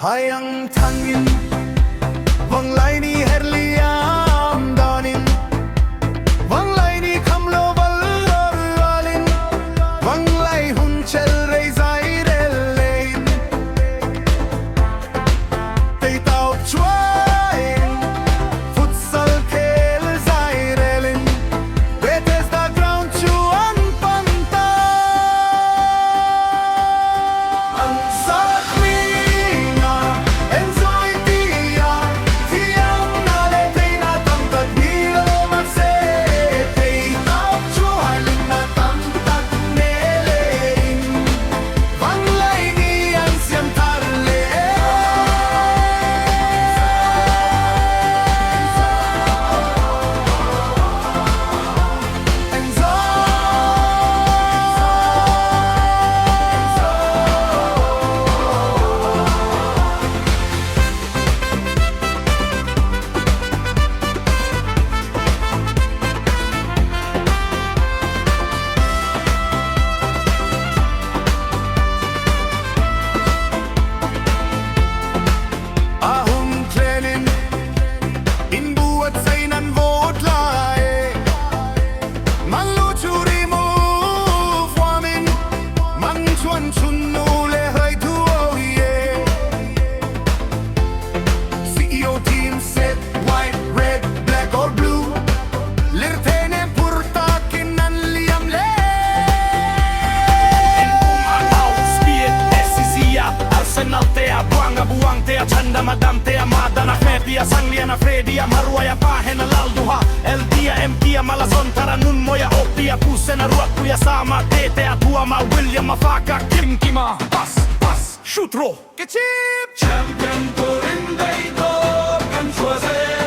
Hayang tangin Wanglay ni herliam danin Wanglay ni kamlo valoralin Wanglay hunchel rei zairelein Tei tao chuain Futsal khel zairelin Betes da ground chuan panta Ang Zawi Enjoy Thian nale tei na tamtad bilo magse Tei tao chuan na tamtad nelein Wanglay ni ang siyam tarle Ahum klenin in buat sainan vot lae Man luchuri mo fwamin Man chuan chun nu le hai tu oh yeah CEO team set white, red, black or blue Lirtene purta kinan liam le Atau spiet SCCA Arsenal tea buanga buang tea chanda madam tea madana febia sangliana fredia maruaya pahena lalduha el dia empia malazon taranun moya opia pusena ruakuya sama tea tua ma William mafaka kimkima pas shoot ro Kechip champion purin dei to kan chua